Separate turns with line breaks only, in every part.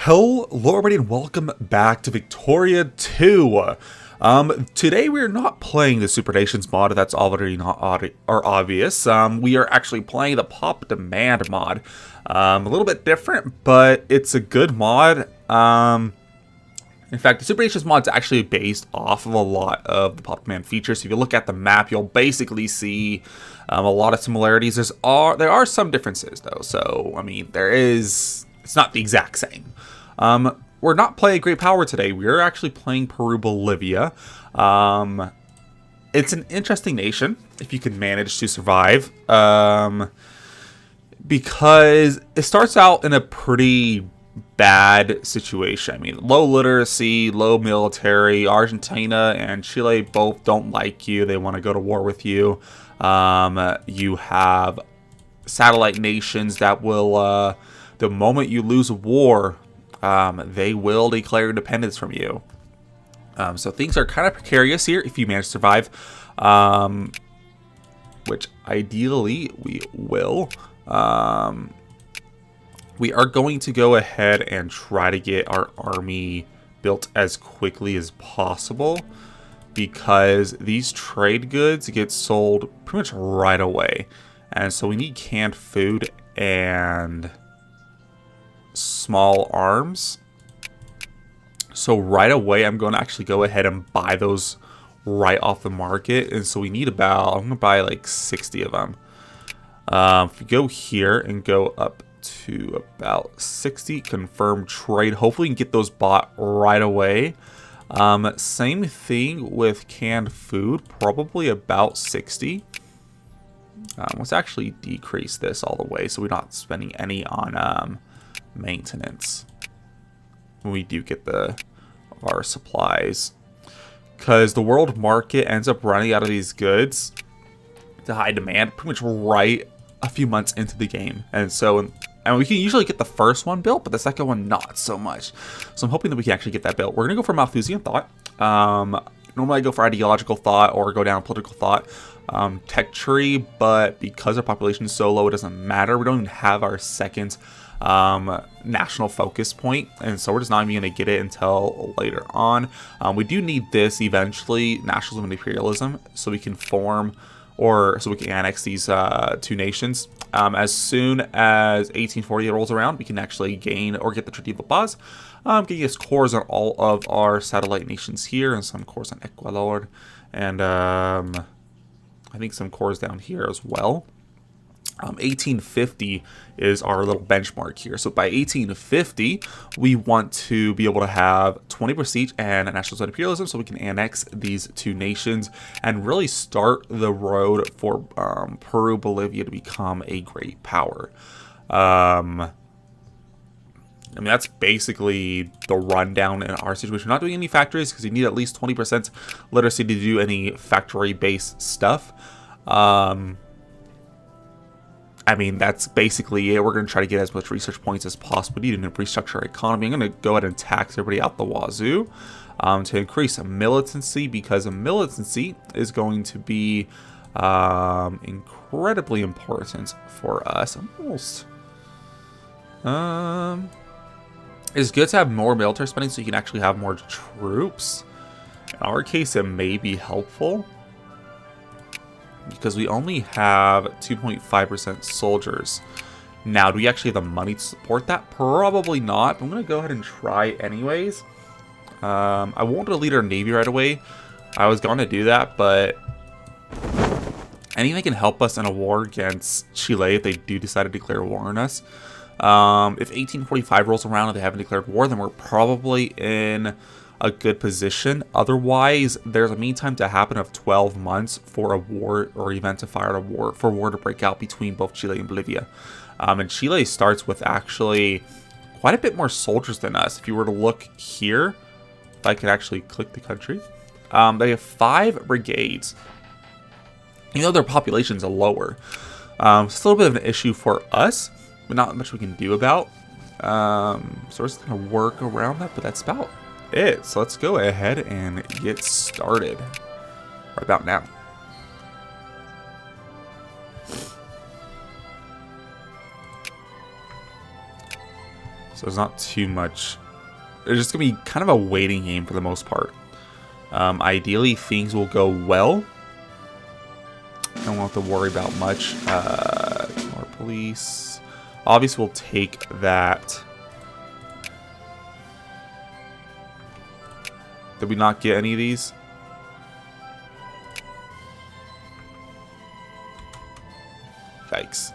Hello everybody and welcome back to Victoria 2. Today we're not playing the Super Nations mod, that's already not obvious. We are actually playing the Pop Demand mod. A little bit different, but it's a good mod. In fact, the Super Nations mod is actually based off of a lot of the Pop Demand features. If you look at the map, you'll basically see a lot of similarities. There are some differences though, so I mean it's not the exact same. We're not playing Great Power today. We're actually playing Peru-Bolivia. It's an interesting nation if you can manage to survive. Because it starts out in a pretty bad situation. I mean, low literacy, low military. Argentina and Chile both don't like you. They want to go to war with you. You have satellite nations that will, the moment you lose a war, they will declare independence from you. So things are kind of precarious here if you manage to survive, which ideally we will. We are going to go ahead and try to get our army built as quickly as possible because these trade goods get sold pretty much right away. And so we need canned food and small arms. So right away, I'm going to actually go ahead and buy those right off the market. And so we need I'm going to buy like 60 of them. If we go here and go up to about 60, confirm trade. Hopefully we can get those bought right away. Same thing with canned food, probably about 60. Let's actually decrease this all the way so we're not spending any on maintenance when we do get our supplies, because the world market ends up running out of these goods to high demand pretty much right a few months into the game. And we can usually get the first one built, but the second one not so much. So I'm hoping that we can actually get that built. We're gonna go for Malthusian thought. Normally I go for ideological thought or go down political thought, tech tree, but because our population is so low, it doesn't matter. We don't even have our second national focus point, and so we're just not even going to get it until later on. We do need this eventually, nationalism and imperialism, so we can form so we can annex these two nations. As soon as 1840 rolls around, we can actually gain or get the Treaty of La Paz, getting us cores on all of our satellite nations here, and some cores on Ecuador, and I think some cores down here as well. 1850 is our little benchmark here. So by 1850, we want to be able to have 20 prestige and nationalism and imperialism, so we can annex these two nations and really start the road for Peru-Bolivia to become a great power. I mean, that's basically the rundown in our situation. We're not doing any factories because you need at least 20% literacy to do any factory-based stuff. I mean, that's basically it. We're going to try to get as much research points as possible. We need to restructure our economy. I'm going to go ahead and tax everybody out the wazoo to increase militancy, because a militancy is going to be incredibly important for us. It's good to have more military spending so you can actually have more troops. In our case, it may be helpful, because we only have 2.5% soldiers. Now, do we actually have the money to support that? Probably not, but I'm going to go ahead and try anyways. I won't delete our navy right away. I was going to do that, but anything that can help us in a war against Chile if they do decide to declare war on us. If 1845 rolls around and they haven't declared war, then we're probably in a good position. Otherwise, there's a mean time to happen of 12 months for a war or event to fire a war to break out between both Chile and Bolivia. And Chile starts with actually quite a bit more soldiers than us. If you were to look here, if I could actually click the country, they have 5 brigades. Even though their populations are lower, it's a little bit of an issue for us, but not much we can do about. So we're just gonna work around that, but that's about it. So let's go ahead and get started right about now. So there's not too much. It's just going to be kind of a waiting game for the most part. Ideally, things will go well. I don't have to worry about much. More police. Obviously, we'll take that. Did we not get any of these? Yikes.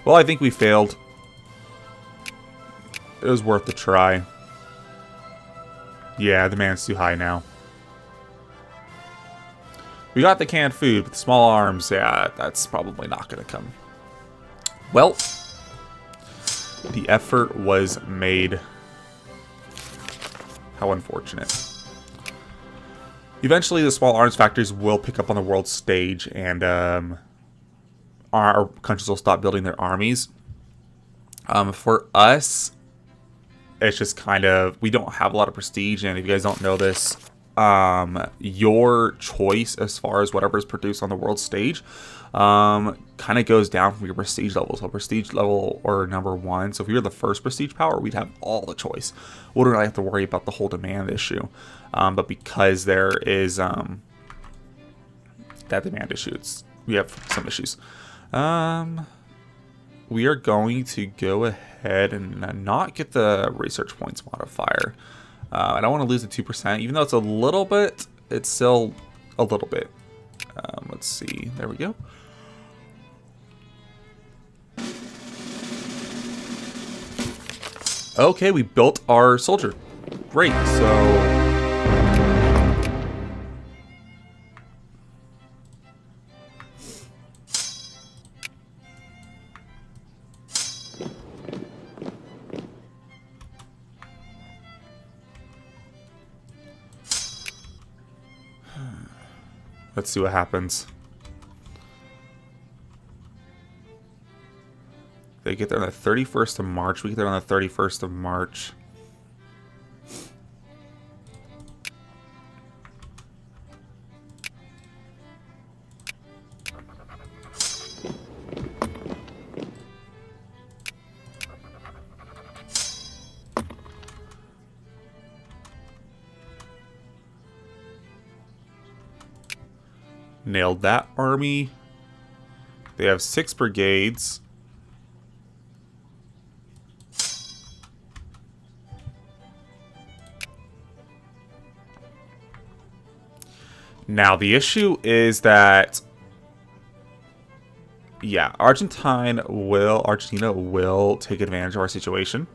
Well, I think we failed. It was worth the try. Yeah, the demand's too high now. We got the canned food, but the small arms, yeah, that's probably not going to come. Well, the effort was made. How unfortunate. Eventually, the small arms factories will pick up on the world stage, and our countries will stop building their armies. For us, it's just kind of, we don't have a lot of prestige, and if you guys don't know this, your choice as far as whatever is produced on the world stage kind of goes down from your prestige level. So prestige level or number 1. So if you're the first prestige power, we'd have all the choice. We wouldn't really have to worry about the whole demand issue. But because there is that demand issue, we have some issues. We are going to go ahead and not get the research points modifier. I don't want to lose the 2%, even though it's a little bit, it's still a little bit. Let's see, there we go. Okay, we built our soldier. Great, so... Let's see what happens. They get there on the 31st of March. We get there on the 31st of March. Nailed that army. They have 6 brigades. Now the issue is that, yeah, Argentina will take advantage of our situation.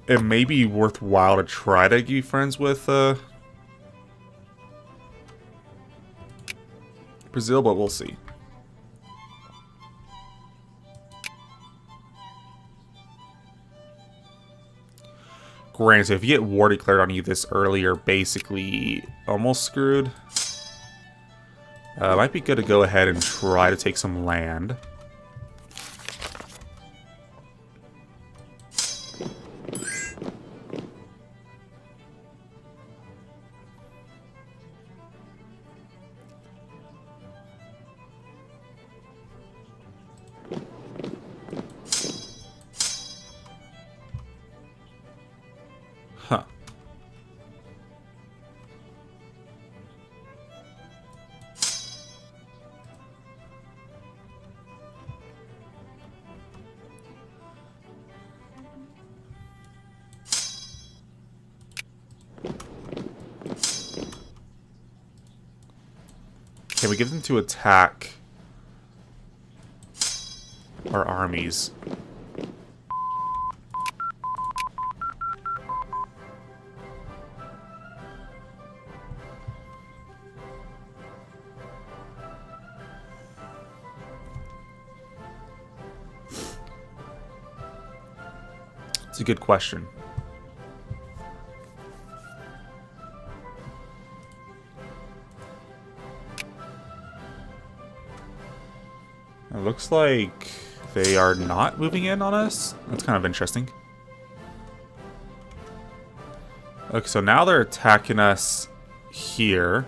It may be worthwhile to try to be friends with Brazil, but we'll see. Granted, if you get war declared on you this early, you're basically almost screwed. Might be good to go ahead and try to take some land. Huh. Can we get them to attack our armies? It's a good question. It looks like they are not moving in on us. That's kind of interesting. Okay, so now they're attacking us here.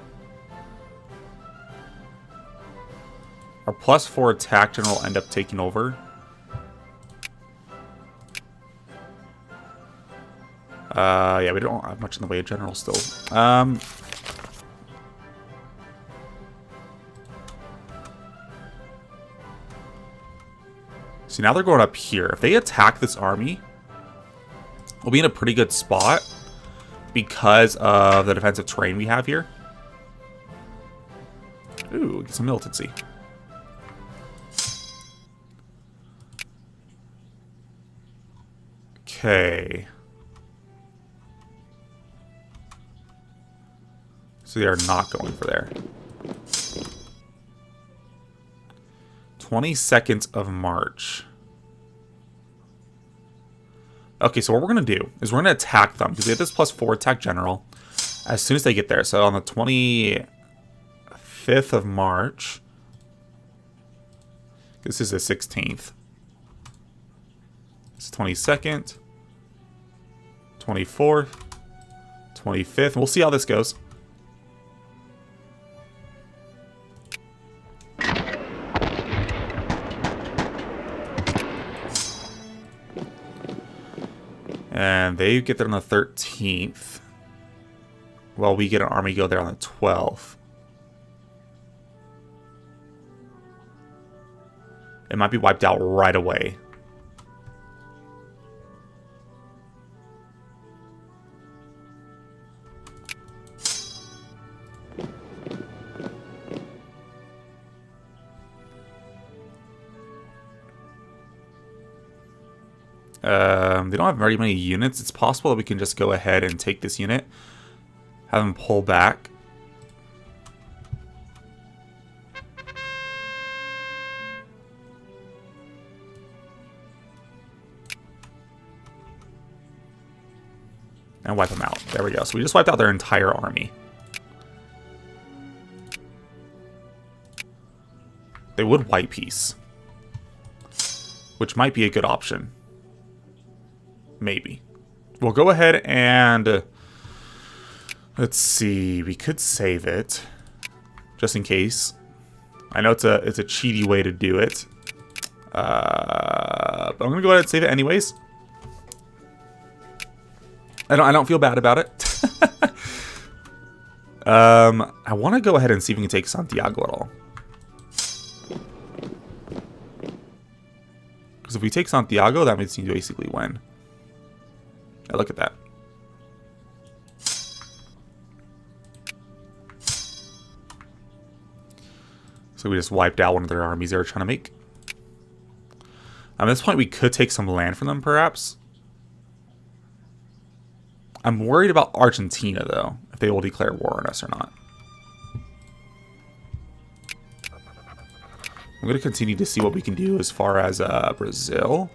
Our +4 attack general will end up taking over. Yeah, we don't have much in the way of general still. See, now they're going up here. If they attack this army, we'll be in a pretty good spot because of the defensive terrain we have here. Ooh, get some militancy. Okay. So they are not going for there. 22nd of March. Okay, so what we're going to do is we're going to attack them because they have this +4 attack general as soon as they get there. So on the 25th of March, this is the 16th. It's 22nd, 24th, 25th. And we'll see how this goes. And they get there on the 13th. Well, we get an army go there on the 12th. It might be wiped out right away. They don't have very many units. It's possible that we can just go ahead and take this unit, have them pull back. And wipe them out. There we go. So we just wiped out their entire army. They would white peace, which might be a good option. Maybe. We'll go ahead and let's see. We could save it just in case. I know it's a cheaty way to do it, but I'm gonna go ahead and save it anyways. I don't feel bad about it. I want to go ahead and see if we can take Santiago at all. Because if we take Santiago, that means we basically win. Now look at that. So we just wiped out one of their armies they were trying to make. At this point, we could take some land from them, perhaps. I'm worried about Argentina, though, if they will declare war on us or not. I'm going to continue to see what we can do as far as Brazil.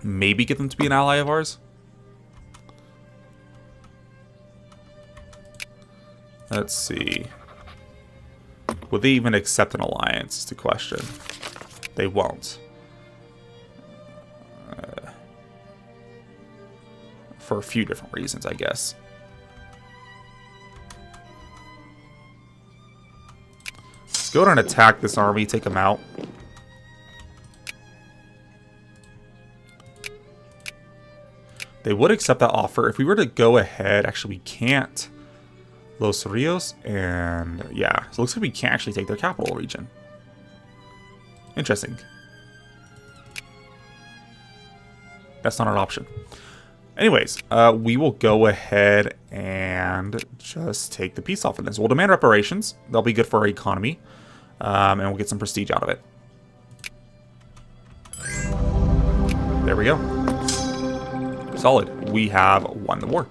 Maybe get them to be an ally of ours. Let's see. Would they even accept an alliance is the question. They won't. For a few different reasons, I guess. Let's go ahead and attack this army, take them out. They would accept that offer. If we were to go ahead, actually we can't. Los Rios, and yeah. So it looks like we can't actually take their capital region. Interesting. That's not an option. Anyways, we will go ahead and just take the peace offer. This. We'll demand reparations. They'll be good for our economy. And we'll get some prestige out of it. There we go. Solid. We have won the war.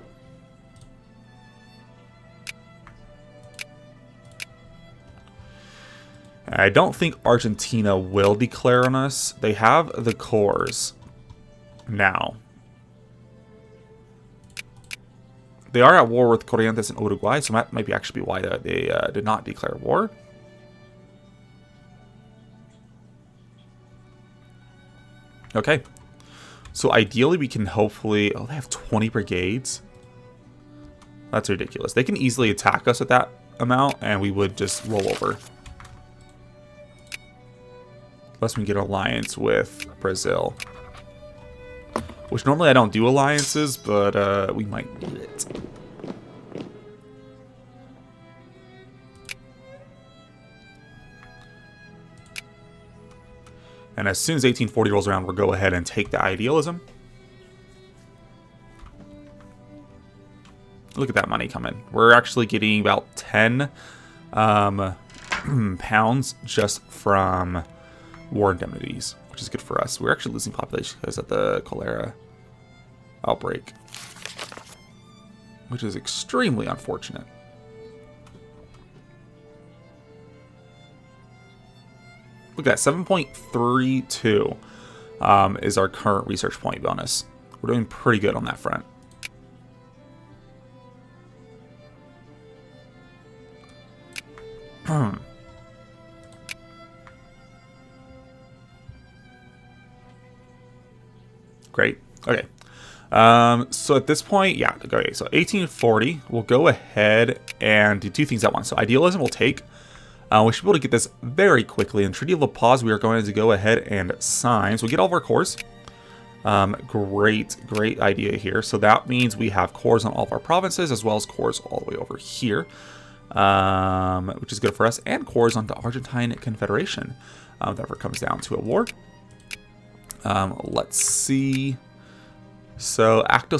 I don't think Argentina will declare on us. They have the cores now. They are at war with Corrientes and Uruguay, so that might be actually why they did not declare war. Okay. So ideally we can hopefully... Oh, they have 20 brigades. That's ridiculous. They can easily attack us at that amount, and we would just roll over. Unless we get an alliance with Brazil. Which normally I don't do alliances, but we might need it. And as soon as 1840 rolls around, we'll go ahead and take the idealism. Look at that money coming. We're actually getting about 10 pounds just from war indemnities, which is good for us. We're actually losing population because of the cholera outbreak, which is extremely unfortunate. Look at that, 7.32 is our current research point bonus. We're doing pretty good on that front. Great. Okay. So at this point, yeah. Okay. So 1840, we'll go ahead and do two things at once. So idealism will take. We should be able to get this very quickly. In Treaty of La Paz, we are going to go ahead and sign. So we get all of our cores. Great idea here. So that means we have cores on all of our provinces, as well as cores all the way over here, which is good for us, and cores on the Argentine Confederation. If ever comes down to a war. Let's see. So acto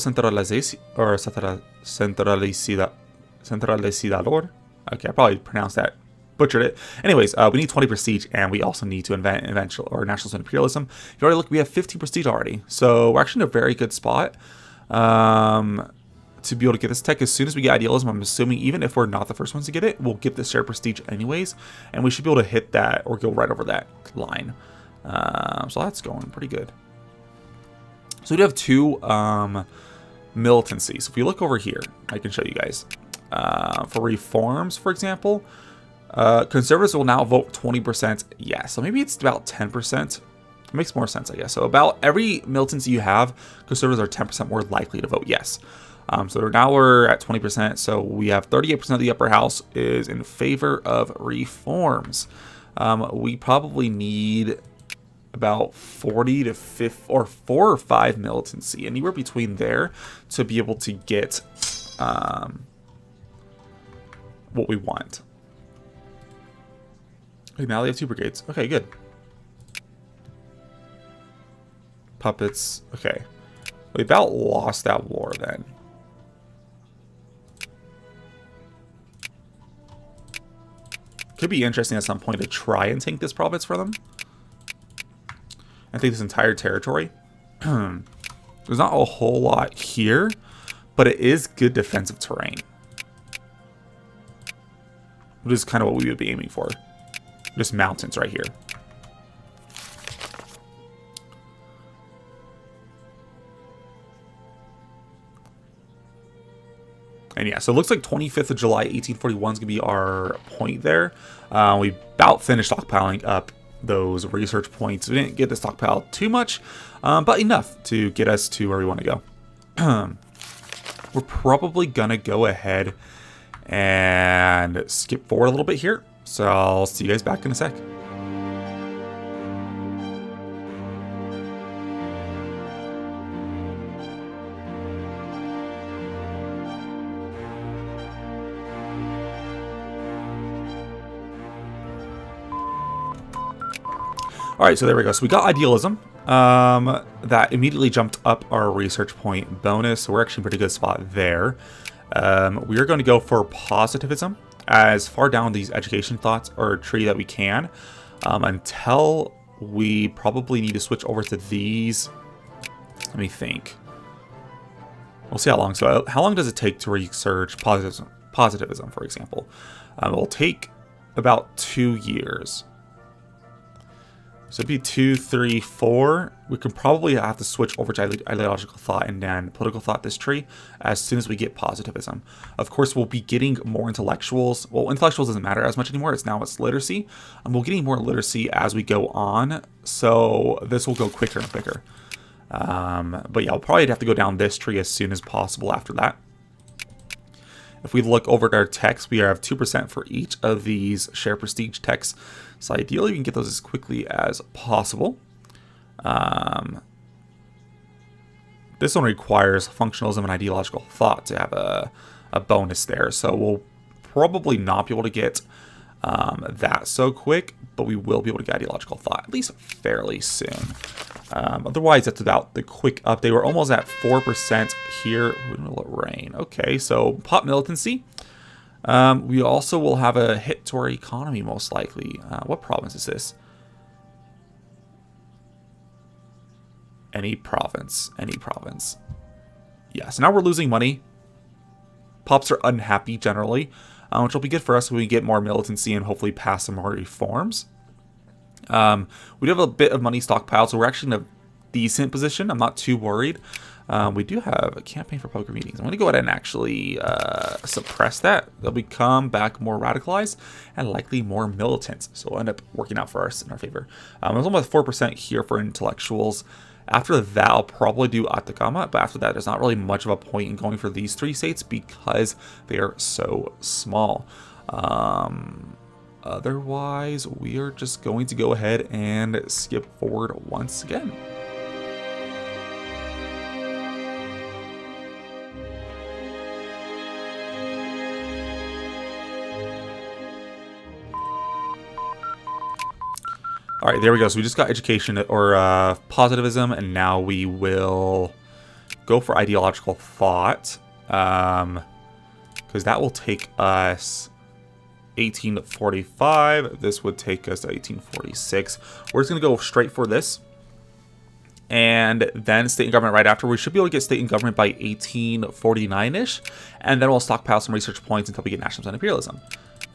centralizador. Okay, I probably pronounced that. Butchered it. Anyways, we need 20 prestige, and we also need to invent nationalism and imperialism. You already look, we have 50 prestige already, so we're actually in a very good spot to be able to get this tech. As soon as we get idealism, I'm assuming even if we're not the first ones to get it, we'll get the share prestige anyways, and we should be able to hit that or go right over that line. So that's going pretty good. So we do have two militancies. If we look over here, I can show you guys. For reforms, for example, conservatives will now vote 20% yes. So maybe it's about 10%. It makes more sense, I guess. So about every militancy you have, conservatives are 10% more likely to vote yes. So now we're at 20%. So we have 38% of the upper house is in favor of reforms. We probably need about 40 to 50 or 4 or 5 militancy, anywhere between there, to be able to get what we want. Okay, now they have 2 brigades. Okay, good. Puppets. Okay. We about lost that war then. Could be interesting at some point to try and take this province for them. I think this entire territory. There's not a whole lot here, but it is good defensive terrain, which is kind of what we would be aiming for. Just mountains right here. And yeah, so it looks like 25th of July, 1841 is going to be our point there. We about finished stockpiling up those research points. We didn't get the stockpile too much, but enough to get us to where we want to go. We're probably going to go ahead and skip forward a little bit here. So I'll see you guys back in a sec. All right, so there we go. So we got idealism. That immediately jumped up our research point bonus. So we're actually in a pretty good spot there. We are going to go for positivism as far down these education thoughts or tree that we can, until we probably need to switch over to these. Let me think. We'll see how long. So how long does it take to research positivism, for example? It will take about 2 years. So it'd be 2, 3, 4. We can probably have to switch over to ideological thought and then political thought this tree as soon as we get positivism. Of course, we'll be getting more intellectuals. Well, intellectuals doesn't matter as much anymore. It's literacy. We're getting more literacy as we go on. So this will go quicker and quicker. But yeah, I'll probably have to go down this tree as soon as possible after that. If we look over at our techs, we have 2% for each of these share prestige techs. So ideally, we can get those as quickly as possible. This one requires functionalism and ideological thought to have a bonus there. So we'll probably not be able to get that so quick, but we will be able to get ideological thought at least fairly soon. Otherwise, that's about the quick update. We're almost at 4% here. Will it rain? Okay, so pop militancy. We also will have a hit to our economy, most likely. What province is this? Any province. Any province. Yeah, so now we're losing money. Pops are unhappy generally, which will be good for us when we get more militancy and hopefully pass some more reforms. We do have a bit of money stockpiled, so we're actually in a decent position. I'm not too worried. We do have a campaign for public meetings. I'm going to go ahead and actually suppress that. They'll become back more radicalized and likely more militant. So it'll end up working out for us in our favor. There's almost 4% here for intellectuals. After that, I'll probably do Atacama, but after that, there's not really much of a point in going for these 3 states because they are so small. Otherwise, we are just going to go ahead and skip forward once again. All right, there we go. So we just got education or positivism, and now we will go for ideological thought, because that will take us 1845. This would take us to 1846. We're just going to go straight for this, and then state and government right after. We should be able to get state and government by 1849-ish, and then we'll stockpile some research points until we get nationalism and imperialism.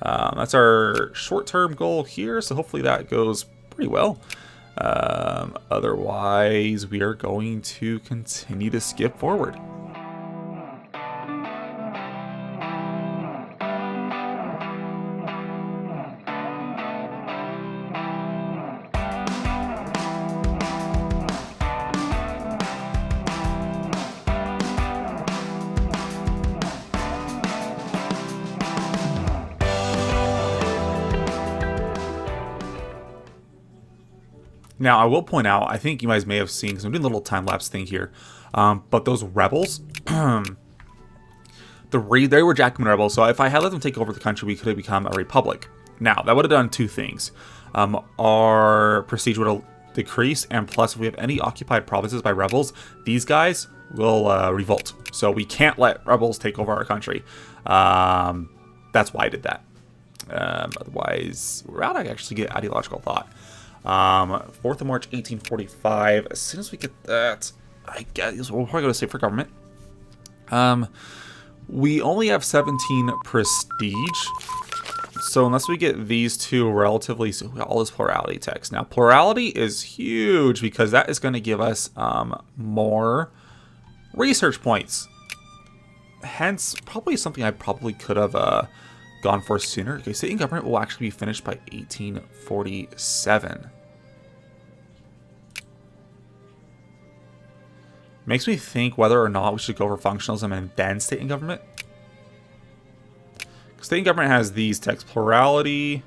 That's our short-term goal here, so hopefully that goes pretty well. Otherwise, we are going to continue to skip forward. Now, I will point out, I think you guys may have seen, because I'm doing a little time-lapse thing here, but those rebels, they were Jacobin rebels, so if I had let them take over the country, we could have become a republic. Now, that would have done 2 things. Our prestige would have decreased, and plus, if we have any occupied provinces by rebels, these guys will revolt. So we can't let rebels take over our country. That's why I did that. Otherwise, we're out to actually get ideological thought. 4th of March, 1845. As soon as we get that, I guess we'll probably go to state for government. We only have 17 prestige. So unless we get these 2 relatively, so we got all this plurality text. Now, plurality is huge because that is going to give us more research points. Hence, probably something I probably could have gone for sooner. Okay, state and government will actually be finished by 1847. Makes me think whether or not we should go for functionalism and then state and government. State and government has these texts: plurality,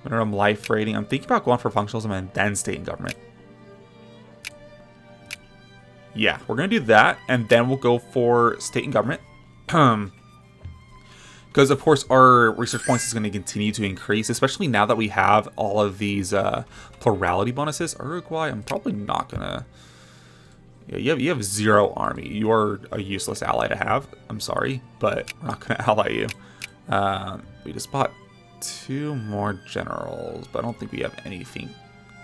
minimum life rating. I'm thinking about going for functionalism and then state and government. Yeah, we're going to do that, and then we'll go for state and government. Because, of course, our research points is going to continue to increase, especially now that we have all of these plurality bonuses. Uruguay, I'm probably not going to... Yeah, you have 0 army. You are a useless ally to have. I'm sorry, but we're not going to ally you. We just bought 2 more generals, but I don't think we have anything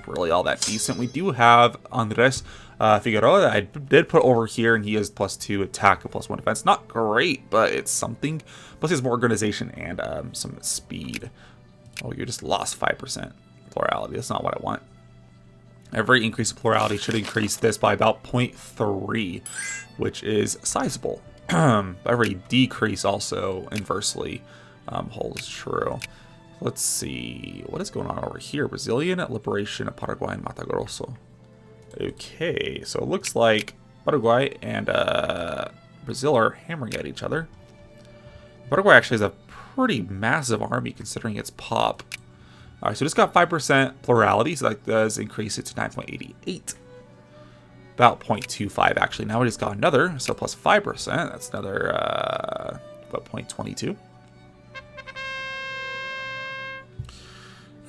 really all that decent. We do have Andres Figueroa that I did put over here, and he has +2 attack and +1 defense. Not great, but it's something. Plus he has more organization and some speed. Oh, you just lost 5% plurality. That's not what I want. Every increase in plurality should increase this by about 0.3, which is sizable. Every decrease also inversely holds true. Let's see. What is going on over here? Brazilian Liberation of Paraguay and Mato Grosso. Okay, so it looks like Paraguay and Brazil are hammering at each other. Paraguay actually has a pretty massive army considering its pop. Alright, so just got 5% plurality, so that does increase it to 9.88. About 0.25 actually. Now we just got another, so plus 5%. That's another, about 0.22.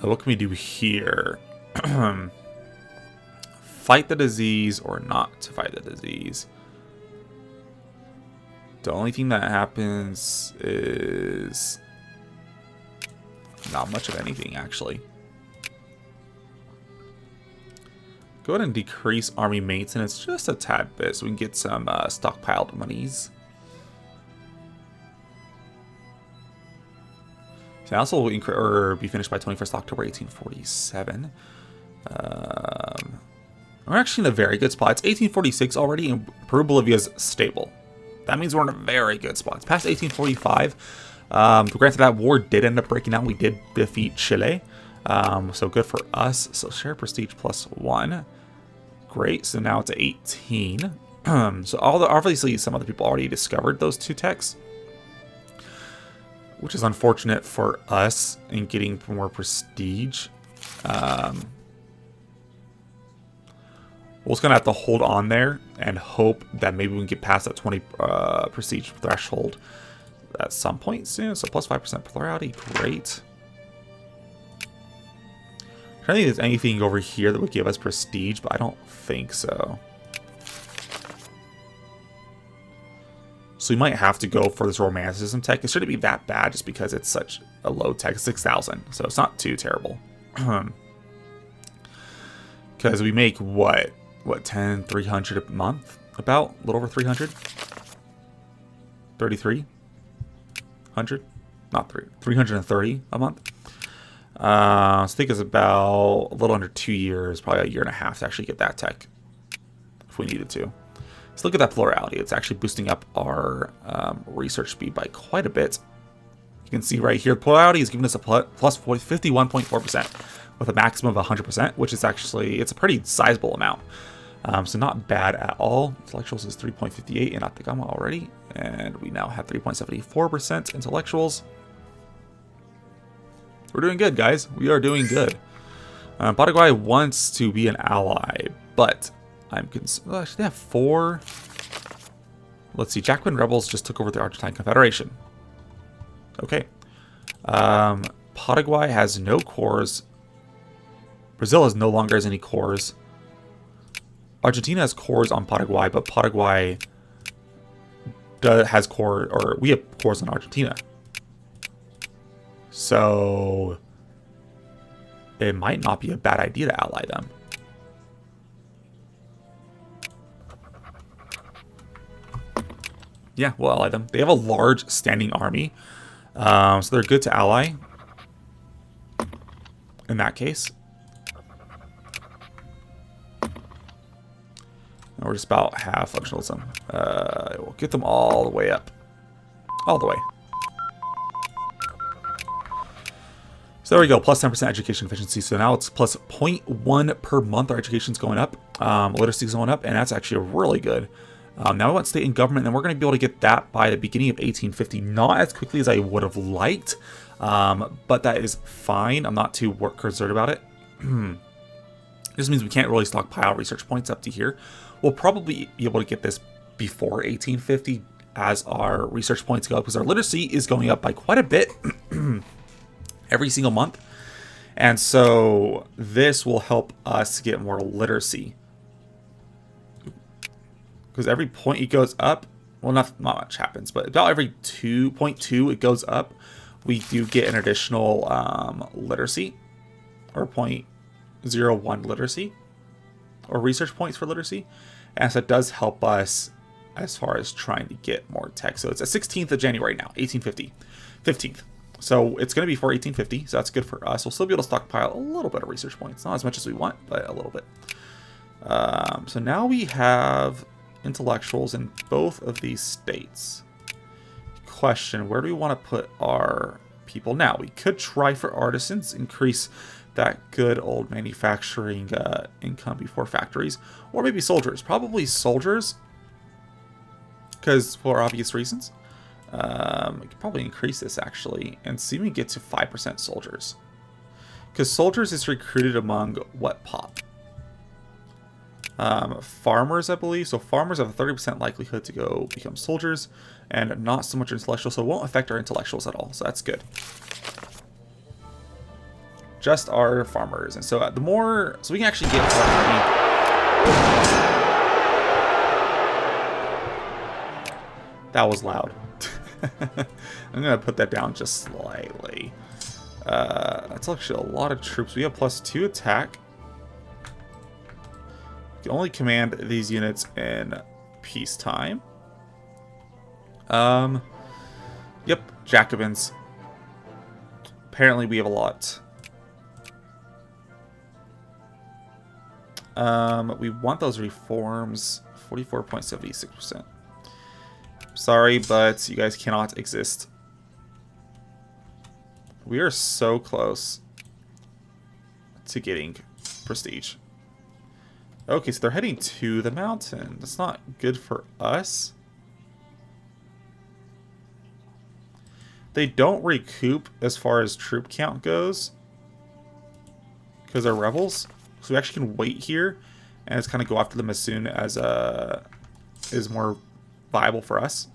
What can we do here? Fight the disease or not to fight the disease. The only thing that happens is not much of anything, actually. Go ahead and decrease army maintenance just a tad bit so we can get some stockpiled monies. So also will be finished by 21st October 1847. We're actually in a very good spot. It's 1846 already, and Peru-Bolivia is stable. That means we're in a very good spot. It's past 1845. Granted, that war did end up breaking out. We did defeat Chile. So good for us. So share prestige +1. Great. So now it's 18. So obviously some other people already discovered those two techs, which is unfortunate for us in getting more prestige. We're just gonna have to hold on there and hope that maybe we can get past that 20 prestige threshold at some point soon. So plus 5% plurality, great. I'm trying to think if there's anything over here that would give us prestige, but I don't think so. So we might have to go for this romanticism tech. It shouldn't be that bad just because it's such a low tech, 6,000. So it's not too terrible. Because we make what 300 a month? About a little over 300. 3,300, not 330 a month. So I think it's about a little under 2 years, probably a year and a half to actually get that tech if we needed to. So look at that plurality. It's actually boosting up our research speed by quite a bit. You can see right here, plurality is giving us a plus 51.4% with a maximum of 100%, which is actually, it's a pretty sizable amount. So not bad at all. Intellectuals is 3.58 in Atacama already, and we now have 3.74% intellectuals. We're doing good, guys. We are doing good. Paraguay wants to be an ally, but I'm concerned. Well, actually, they have 4. Let's see. Jacobin rebels just took over the Andean Confederation. Okay. Paraguay has no cores. Brazil no longer has any cores. Argentina has cores on Paraguay, but Paraguay has core, or we have cores on Argentina. So it might not be a bad idea to ally them. Yeah, we'll ally them. They have a large standing army, so they're good to ally in that case. And we're just about half functionalism. We'll get them all the way up. All the way. So there we go, plus 10% education efficiency. So now it's plus 0.1 per month. Our education's going up. Literacy is going up, and that's actually really good. Now we want state and government, and we're going to be able to get that by the beginning of 1850. Not as quickly as I would have liked, but that is fine. I'm not too concerned about it. This means we can't really stockpile research points up to here. We'll probably be able to get this before 1850 as our research points go up, because our literacy is going up by quite a bit every single month. And so this will help us get more literacy. Because every point it goes up, well, not much happens, but about every 2.2 it goes up, we do get an additional literacy, or 0.01 literacy, or research points for literacy. And so it does help us as far as trying to get more tech. So it's the 16th of January now, 1850, 15th. So it's going to be for 1850, so that's good for us. We'll still be able to stockpile a little bit of research points. Not as much as we want, but a little bit. So now we have intellectuals in both of these states. Question, where do we want to put our people now? We could try for artisans, increase that good old manufacturing income before factories, or maybe soldiers. Probably soldiers, because for obvious reasons. We could probably increase this actually and see if we get to 5% soldiers. Because soldiers is recruited among what pop? Farmers, I believe. So farmers have a 30% likelihood to go become soldiers and not so much intellectuals. So it won't affect our intellectuals at all. So that's good. Just our farmers. And so the more, so we can actually get our money. That was loud. I'm going to put that down just slightly. That's actually a lot of troops. We have +2 attack. You can only command these units in peacetime. Yep, Jacobins. Apparently we have a lot. We want those reforms. 44.76%. Sorry, but you guys cannot exist. We are so close to getting prestige. Okay, so they're heading to the mountain. That's not good for us. They don't recoup as far as troop count goes because they're rebels. So we actually can wait here and just kind of go after them as soon as is more viable for us.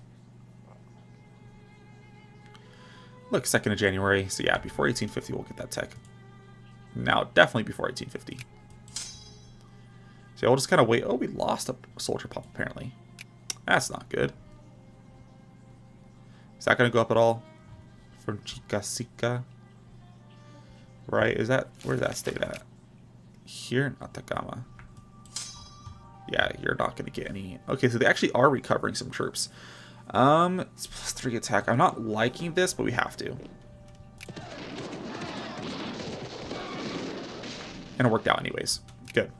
Look, 2nd of January. So yeah, before 1850 we'll get that tech. Now, definitely before 1850. So we'll just kind of wait. Oh, we lost a soldier pop apparently. That's not good. Is that going to go up at all? From Chikasika? Right, is that, where's that state at? Here in Atacama. Yeah, you're not going to get any. Okay, so they actually are recovering some troops. It's +3 attack. I'm not liking this, but we have to. And it worked out anyways. Good.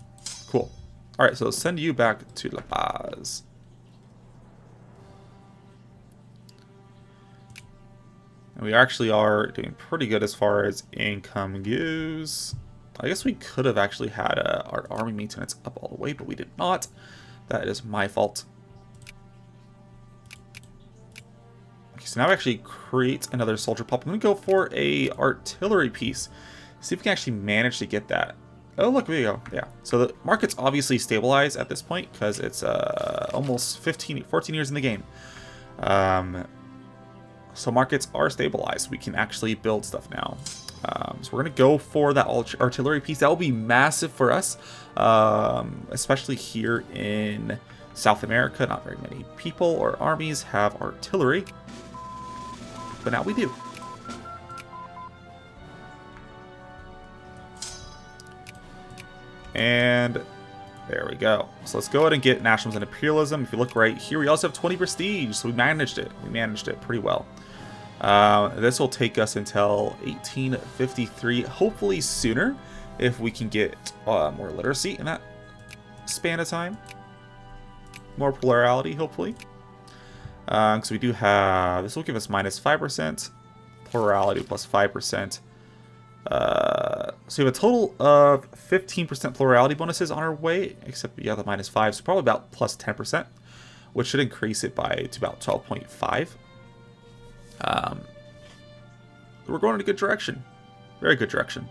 Cool. Alright, so send you back to La Paz. And we actually are doing pretty good as far as income goes. I guess we could have actually had our army maintenance up all the way, but we did not. That is my fault. Okay, so now I actually create another soldier pop. I'm going to go for a artillery piece. See if we can actually manage to get that. Oh, look, there you go. Yeah. So the market's obviously stabilized at this point because it's almost 14 years in the game. So markets are stabilized. We can actually build stuff now. So we're going to go for that artillery piece. That will be massive for us, especially here in South America. Not very many people or armies have artillery, but now we do. And there we go. So let's go ahead and get nationalism and imperialism. If you look right here, we also have 20 prestige. So we managed it. We managed it pretty well. This will take us until 1853, hopefully sooner, if we can get more literacy in that span of time. More plurality, hopefully. Because we do have, this will give us -5%, plurality +5%. So we have a total of 15% plurality bonuses on our way, except we have the -5, so probably about +10%, which should increase it to about 12.5. We're going in a good direction. Very good direction.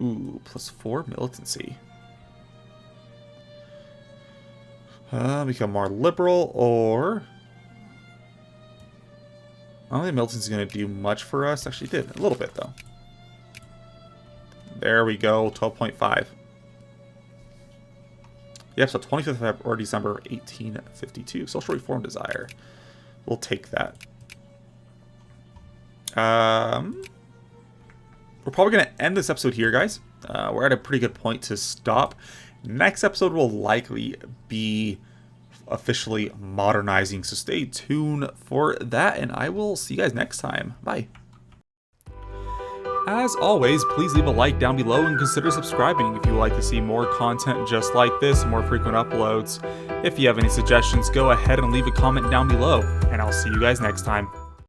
Ooh, +4 militancy. Become more liberal, or I don't think militancy is going to do much for us. Actually, did a little bit though. There we go, 12.5. Yep, so 25th or December 1852. Social reform desire. We'll take that. We're probably going to end this episode here, guys. We're at a pretty good point to stop. Next episode will likely be officially modernizing, so stay tuned for that, and I will see you guys next time. Bye. As always, please leave a like down below and consider subscribing if you would like to see more content just like this, more frequent uploads. If you have any suggestions, go ahead and leave a comment down below, and I'll see you guys next time.